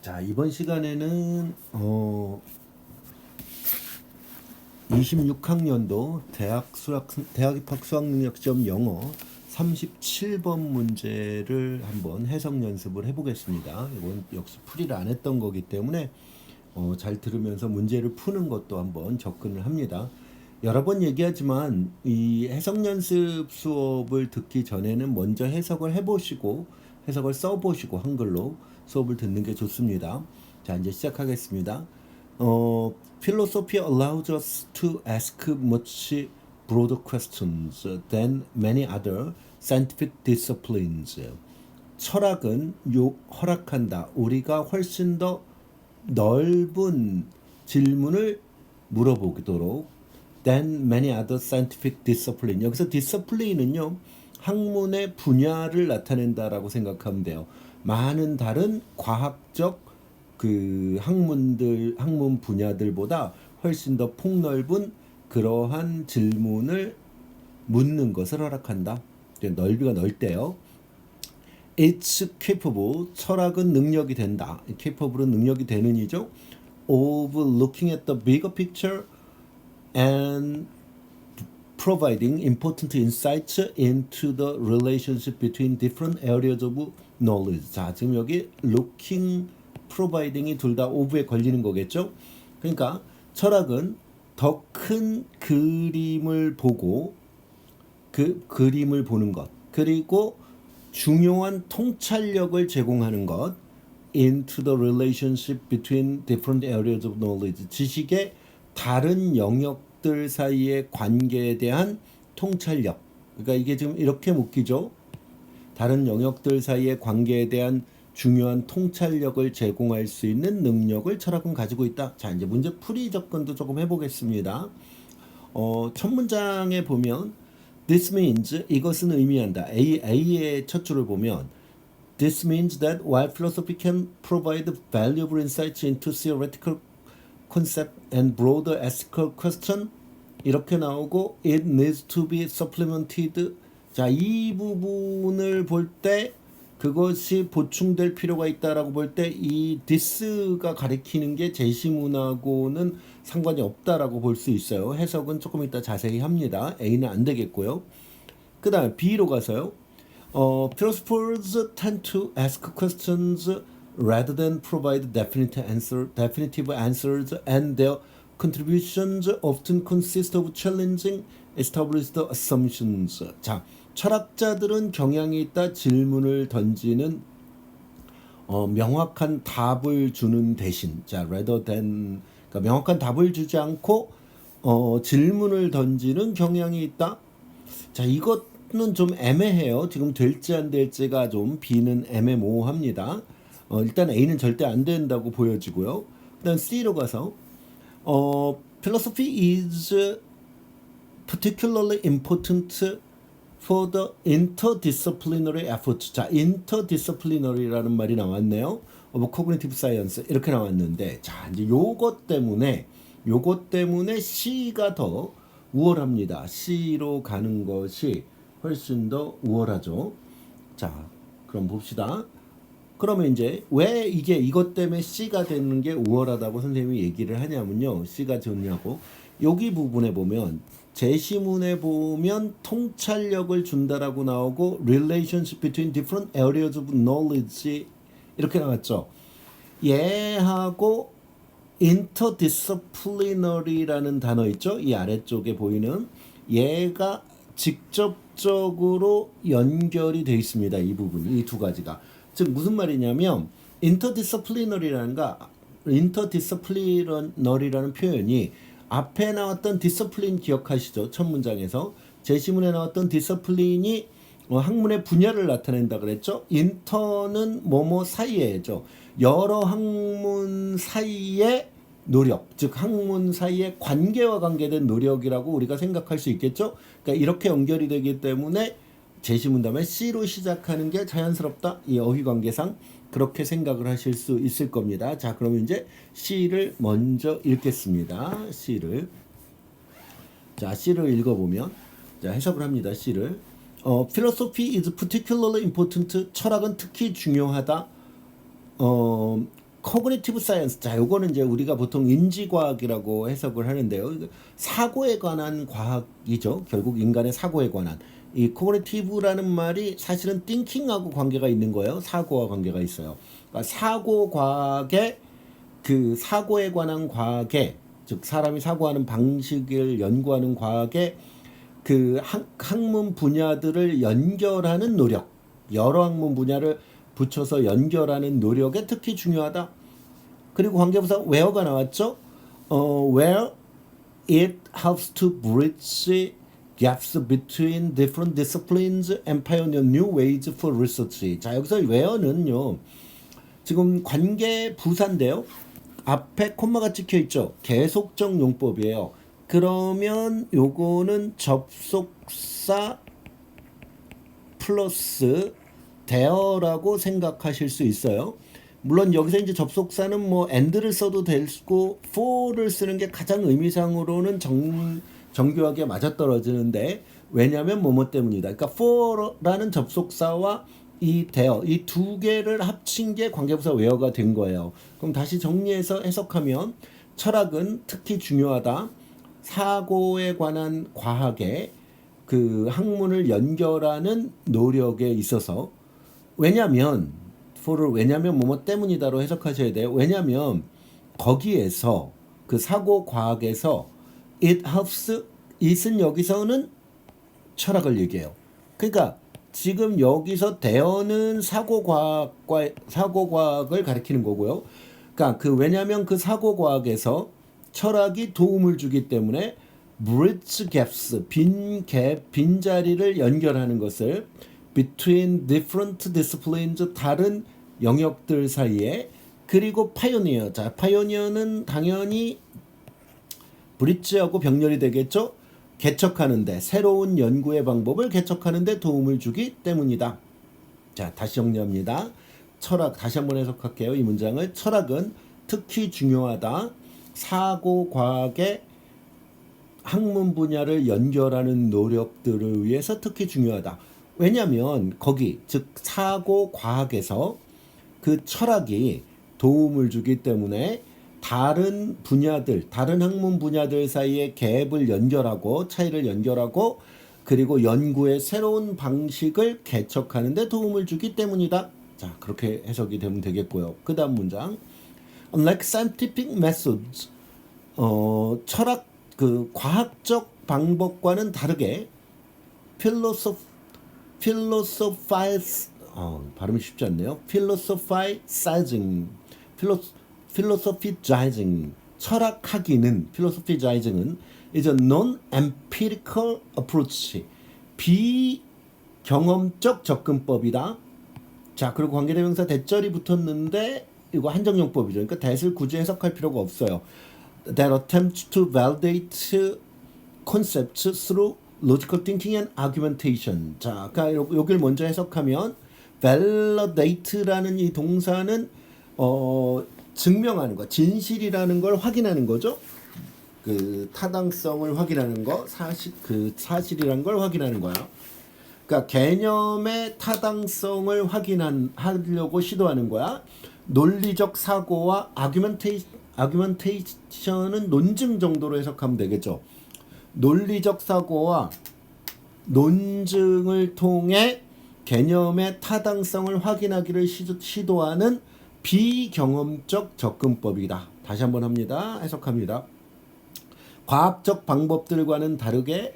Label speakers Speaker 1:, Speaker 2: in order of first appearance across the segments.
Speaker 1: 자, 이번 시간에는 26학년도 대학 입학 수학 능력 시험 영어 37번 문제를 한번 해석 연습을 해보겠습니다. 이건 역시 풀이를 안 했던 거기 때문에 잘 들으면서 문제를 푸는 것도 한번 접근을 합니다. 여러 번 얘기하지만 이 해석 연습 수업을 듣기 전에는 먼저 해석을 해보시고 해석을 써보시고 한글로 수업을 듣는 게 좋습니다. 자, 이제 시작하겠습니다. Philosophy allows us to ask much broader questions than many other scientific disciplines. 철학은 허락한다. 우리가 훨씬 더 넓은 질문을 물어보도록 than many other scientific discipline. 여기서 discipline은요, 학문의 분야를 나타낸다라고 생각하면 돼요. 많은 다른 과학적 학문 분야들보다 훨씬 더 폭넓은 그러한 질문을 묻는 것을 허락한다. 넓이가 넓대요. It's capable, 철학은 능력이 된다. capable은 능력이 되는 이죠. of looking at the bigger picture and providing important insights into the relationship between different areas of knowledge. 자, 지금 여기 looking, providing이 둘 다 of에 걸리는 거겠죠. 그러니까 철학은 더 큰 그림을 보고 그 그림을 보는 것, 그리고 중요한 통찰력을 제공하는 것, into the relationship between different areas of knowledge. 지식의 다른 영역들 사이의 관계에 대한 통찰력. 그러니까 이게 지금 이렇게 묶이죠. 다른 영역들 사이의 관계에 대한 중요한 통찰력을 제공할 수 있는 능력을 철학은 가지고 있다. 자, 이제 문제 풀이 접근도 조금 해보겠습니다. 첫 문장에 보면 This means, 이것은 의미한다. A의 첫 줄을 보면 This means that while philosophy can provide valuable insights into theoretical concept and broader ethical question, 이렇게 나오고 it needs to be supplemented. 자, 이 부분을 볼 때 그것이 보충될 필요가 있다라고 볼 때 이 this가 가리키는 게 제시문하고는 상관이 없다라고 볼 수 있어요. 해석은 조금 이따 자세히 합니다. A는 안 되겠고요. 그 다음에 B로 가서요. Philosophers tend to ask questions rather than provide definitive answers, and their contributions often consist of challenging established assumptions. 자, 철학자들은 경향이 있다. 질문을 던지는 명확한 답을 주는 대신, 자, rather than, 그러니까 명확한 답을 주지 않고 질문을 던지는 경향이 있다. 자, 이것은 좀 애매해요. 지금 될지 안 될지가 좀 B는 애매모호합니다. 일단 A는 절대 안 된다고 보여지고요. 일단 C로 가서 philosophy is particularly important for the interdisciplinary effort. 자, interdisciplinary라는 말이 나왔네요. of cognitive science 이렇게 나왔는데, 자, 이제 요것 때문에 C가 더 우월합니다. C로 가는 것이 훨씬 더 우월하죠. 자, 그럼 봅시다. 그러면 이제 왜 이것 때문에 C가 되는 게 우월하다고 선생님이 얘기를 하냐면요. C가 좋냐고. 여기 부분에 보면 제시문에 보면 통찰력을 준다라고 나오고 relationship between different areas of knowledge 이렇게 나왔죠. 얘하고 interdisciplinary라는 단어 있죠. 이 아래쪽에 보이는 얘가 직접적으로 연결이 되어 있습니다. 이 부분이, 이 두 가지가. 즉 무슨 말이냐면 interdisciplinary라는 표현이 앞에 나왔던 디스플린 기억하시죠? 첫 문장에서 제시문에 나왔던 디스플린이 학문의 분야를 나타낸다 그랬죠? 인터는 뭐뭐 사이에죠. 여러 학문 사이의 노력, 즉 학문 사이의 관계와 관계된 노력이라고 우리가 생각할 수 있겠죠? 그러니까 이렇게 연결이 되기 때문에 제시문 다음에 C로 시작하는 게 자연스럽다. 이 어휘관계상 그렇게 생각을 하실 수 있을 겁니다. 자, 그러면 이제 C를 먼저 읽겠습니다. C를 읽어보면, 자, 해석을 합니다. C를 Philosophy is particularly important. 철학은 특히 중요하다. 코그니티브 사이언스. 자, 요거는 이제 우리가 보통 인지과학이라고 해석을 하는데요. 이거 사고에 관한 과학이죠. 결국 인간의 사고에 관한. 이 코그니티브라는 말이 사실은 띵킹하고 관계가 있는 거예요. 사고와 관계가 있어요. 그러니까 사고 과학의 그 사고에 관한 과학의, 즉 사람이 사고하는 방식을 연구하는 과학의 그 학문 분야들을 연결하는 노력, 여러 학문 분야를 붙여서 연결하는 노력에 특히 중요하다. 그리고 관계부사 where가 나왔죠. where it helps to bridge gaps between different disciplines and pioneer new ways for research. 자, 여기서 where는요, 지금 관계 부사인데요. 앞에 콤마가 찍혀 있죠. 계속적 용법이에요. 그러면 요거는 접속사 플러스 대어라고 생각하실 수 있어요. 물론 여기서 이제 접속사는 뭐 and를 써도 되고 for를 쓰는 게 가장 의미상으로는 정교하게 맞아떨어지는데, 왜냐하면 뭐뭐 때문이다. 그러니까 for라는 접속사와 이 대어, 이 두 개를 합친 게 관계부사 where가 된 거예요. 그럼 다시 정리해서 해석하면 철학은 특히 중요하다. 사고에 관한 과학의 그 학문을 연결하는 노력에 있어서, 왜냐면 for를 왜냐면 뭐뭐 때문이다로 해석하셔야 돼요. 왜냐면 거기에서 그 사고 과학에서 it helps, it은 여기서는 철학을 얘기해요. 그러니까 지금 여기서 대어는 사고 과학을 가리키는 거고요. 그러니까 그 왜냐면 그 사고 과학에서 철학이 도움을 주기 때문에 bridge gaps, 빈자리를 연결하는 것을 between different disciplines, 다른 영역들 사이에, 그리고 pioneer. 자, pioneer는 당연히 브릿지하고 병렬이 되겠죠. 개척하는데, 새로운 연구의 방법을 개척하는데 도움을 주기 때문이다. 자, 다시 정리합니다. 철학, 다시 한번 해석할게요. 이 문장을. 철학은 특히 중요하다. 사고 과학의 학문 분야를 연결하는 노력들을 위해서 특히 중요하다. 왜냐하면 거기, 즉 사고 과학에서 그 철학이 도움을 주기 때문에 다른 분야들, 다른 학문 분야들 사이에 갭을 연결하고 차이를 연결하고, 그리고 연구의 새로운 방식을 개척하는 데 도움을 주기 때문이다. 자, 그렇게 해석이 되면 되겠고요. 그 다음 문장. Unlike scientific methods, 철학, 그 과학적 방법과는 다르게 발음이 쉽지 않네요. philosophizing, 철학하기는, philosophizing은 is a non-empirical approach, 비경험적 접근법이다. 자, 그리고 관계대명사 대절이 붙었는데 이거 한정용법이죠. 그러니까 that을 굳이 해석할 필요가 없어요. That attempts to validate concepts through logical thinking and argumentation. 자, 그러니까 여기를 먼저 해석하면 validate라는 이 동사는 증명하는 거, 진실이라는 걸 확인하는 거죠. 그 타당성을 확인하는 거, 사실이라는 걸 확인하는 거야. 그러니까 개념의 타당성을 하려고 시도하는 거야. 논리적 사고와 아규멘테이션은 논증 정도로 해석하면 되겠죠. 논리적 사고와 논증을 통해 개념의 타당성을 확인하기를 시도하는 비경험적 접근법이다. 다시 한번 합니다. 해석합니다. 과학적 방법들과는 다르게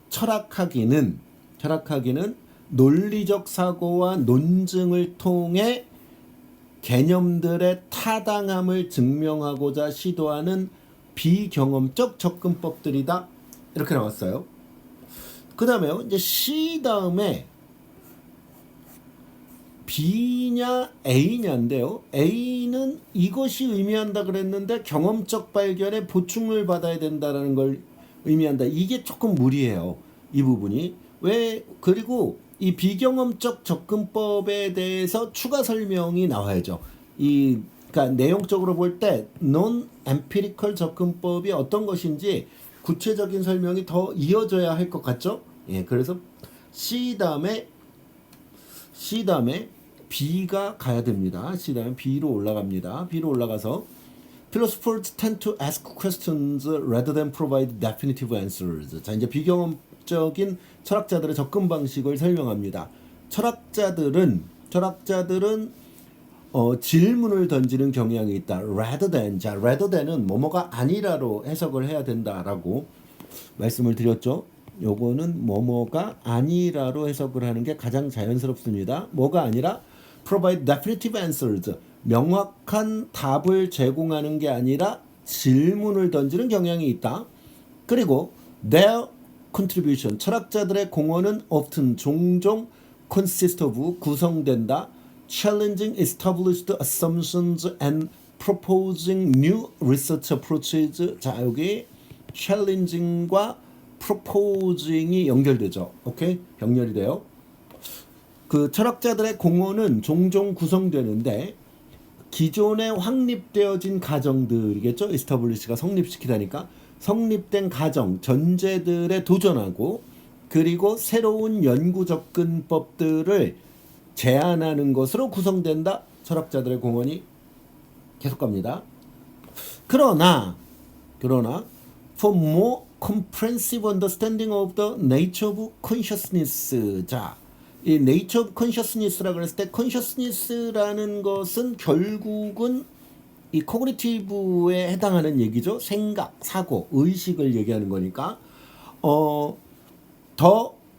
Speaker 1: 철학하기는 논리적 사고와 논증을 통해 개념들의 타당함을 증명하고자 시도하는 비경험적 접근법들이다. 이렇게 나왔어요. 그 다음에요. 이제 C 다음에 B냐 A냐인데요. A는 이것이 의미한다 그랬는데 경험적 발견에 보충을 받아야 된다는 걸 의미한다. 이게 조금 무리해요. 이 부분이. 왜? 그리고 이 비경험적 접근법에 대해서 추가 설명이 나와야죠. 그러니까 내용적으로 볼 때 non-empirical 접근법이 어떤 것인지 구체적인 설명이 더 이어져야 할 것 같죠? 예, 그래서 C 다음에 B가 가야 됩니다. C 다음에 B로 올라갑니다. B로 올라가서 Philosophers tend to ask questions rather than provide definitive answers. 자, 이제 비경험적인 철학자들의 접근 방식을 설명합니다. 철학자들은 질문을 던지는 경향이 있다. rather than. 자, rather than은 뭐뭐가 아니라로 해석을 해야 된다라고 말씀을 드렸죠. 요거는 뭐뭐가 아니라로 해석을 하는 게 가장 자연스럽습니다. 뭐가 아니라 provide definitive answers. 명확한 답을 제공하는 게 아니라 질문을 던지는 경향이 있다. 그리고 their contribution. 철학자들의 공헌은 often 종종 consist of 구성된다. challenging established assumptions and proposing new research approaches. 자, 여기 challenging과 proposing이 연결되죠. 오케이? 병렬이 돼요. 그 철학자들의 공헌은 종종 구성되는데 기존에 확립되어진 가정들이겠죠. establish가 성립시키다니까 성립된 가정, 전제들에 도전하고 그리고 새로운 연구 접근법들을 제안하는 것으로 구성된다. 철학자들의 공헌이 계속 갑니다. 그러나 for more comprehensive understanding of the nature of consciousness. 자, 이 nature of consciousness라고 했을 때 consciousness라는 것은 결국은 이 cognitive에 해당하는 얘기죠. 생각, 사고, 의식을 얘기하는 거니까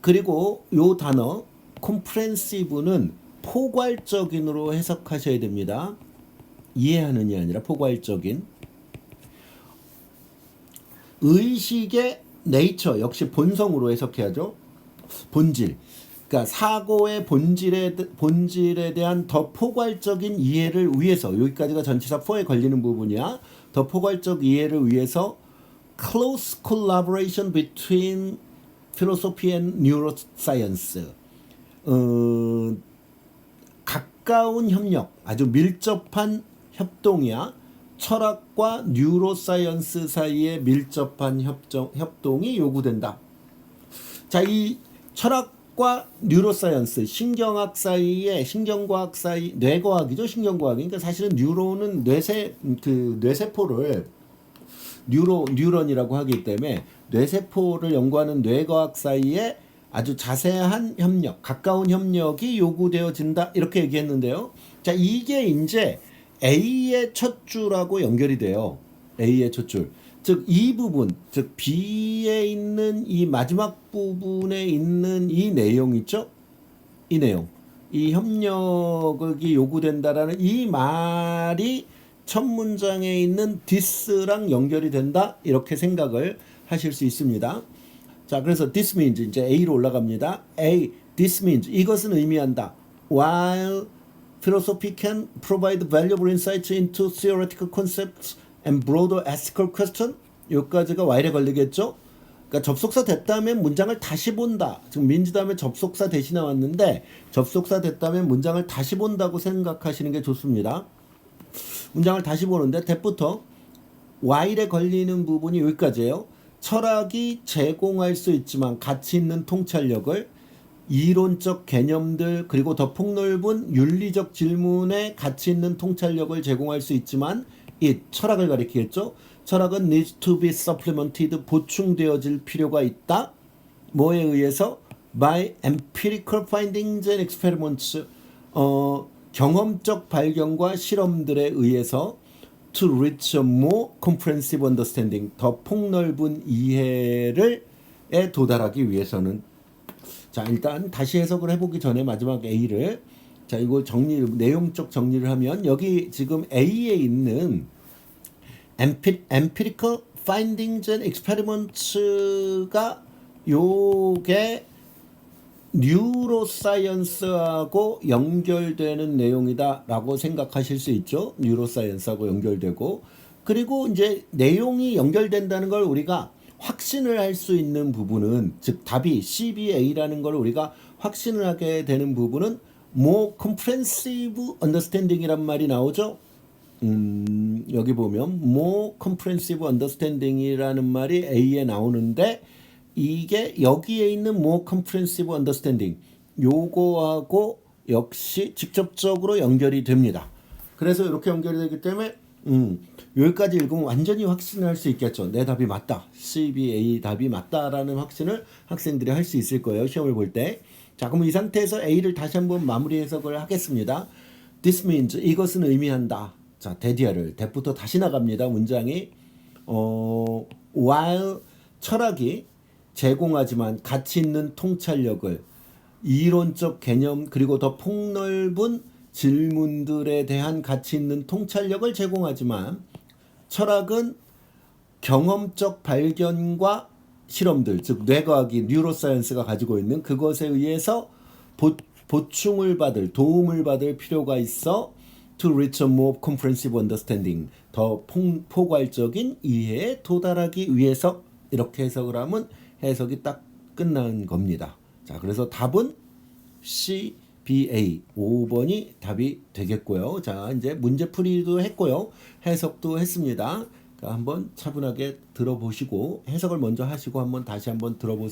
Speaker 1: 그리고 요 단어 comprehensive는 포괄적인으로 해석하셔야 됩니다. 이해하는이 아니라 포괄적인. 의식의 nature 역시 본성으로 해석해야죠. 본질. 그러니까 사고의 본질에 대한 더 포괄적인 이해를 위해서 여기까지가 전치사 for에 걸리는 부분이야. 더 포괄적 이해를 위해서 close collaboration between philosophy and neuroscience. 가까운 협력, 아주 밀접한 협동이야. 철학과 뉴로사이언스 사이에 밀접한 협동이 요구된다. 자, 이 철학과 뉴로사이언스, 신경학 사이에, 신경과학 사이, 뇌과학이죠. 신경과학이. 그러니까 사실은 뉴로는 뇌세포를 뉴런이라고 하기 때문에 뇌세포를 연구하는 뇌과학 사이에 아주 자세한 협력, 가까운 협력이 요구되어진다. 이렇게 얘기했는데요. 자, 이게 이제 A의 첫 줄하고 연결이 돼요. A의 첫 줄. 즉, 이 부분, 즉, B에 있는 이 마지막 부분에 있는 이 내용 있죠? 이 내용. 이 협력이 요구된다라는 이 말이 첫 문장에 있는 this랑 연결이 된다. 이렇게 생각을 하실 수 있습니다. 자, 그래서 this means 이제 A로 올라갑니다. this means 이것은 의미한다. While philosophy can provide valuable insights into theoretical concepts and broader ethical questions. 여기까지가 while에 걸리겠죠. 그러니까 접속사 됐다면 문장을 다시 본다. 지금 means 다음에 접속사 대신 나왔는데 접속사 됐다면 문장을 다시 본다고 생각하시는 게 좋습니다. 문장을 다시 보는데 that부터 while에 걸리는 부분이 여기까지예요. 철학이 제공할 수 있지만 가치 있는 통찰력을 이론적 개념들 그리고 더 폭넓은 윤리적 질문에 가치 있는 통찰력을 제공할 수 있지만 이 철학을 가리키겠죠. 철학은 needs to be supplemented 보충되어질 필요가 있다. 뭐에 의해서? by empirical findings and experiments 경험적 발견과 실험들에 의해서 to reach a more comprehensive understanding 더 폭넓은 이해를 도달하기 위해서는. 자, 일단 다시 해석을 해보기 전에 마지막 A를 자, 이거 내용적 정리를 하면 여기 지금 A에 있는 empirical findings and experiments가 요게 뉴로사이언스하고 연결되는 내용이다라고 생각하실 수 있죠. 뉴로사이언스하고 연결되고 그리고 이제 내용이 연결된다는 걸 우리가 확신을 할 수 있는 부분은 즉 답이 CBA라는 걸 우리가 확신을 하게 되는 부분은 more comprehensive understanding이란 말이 나오죠. 여기 보면 more comprehensive understanding이라는 말이 A에 나오는데 이게 여기에 있는 more comprehensive understanding 요거하고 역시 직접적으로 연결이 됩니다. 그래서 이렇게 연결이 되기 때문에 여기까지 읽으면 완전히 확신할 수 있겠죠. 내 답이 맞다. CBA 답이 맞다라는 확신을 학생들이 할 수 있을 거예요. 시험을 볼 때. 자, 그럼 이 상태에서 A를 다시 한번 마무리 해석을 하겠습니다. This means 이것은 의미한다. 자, 대디어를 대부터 다시 나갑니다. 문장이 while 철학이 제공하지만 가치 있는 통찰력을 이론적 개념 그리고 더 폭넓은 질문들에 대한 가치 있는 통찰력을 제공하지만 철학은 경험적 발견과 실험들, 즉 뇌과학이 뉴로사이언스가 가지고 있는 그것에 의해서 보충을 받을, 도움을 받을 필요가 있어 to reach a more comprehensive understanding, 더 포괄적인 이해에 도달하기 위해서 이렇게 해석을 하면 해석이 딱 끝난 겁니다. 자, 그래서 답은 C, B, A 5번이 답이 되겠고요. 자, 이제 문제풀이도 했고요. 해석도 했습니다. 한번 차분하게 들어보시고 해석을 먼저 하시고 한번 다시 한번 들어보세요.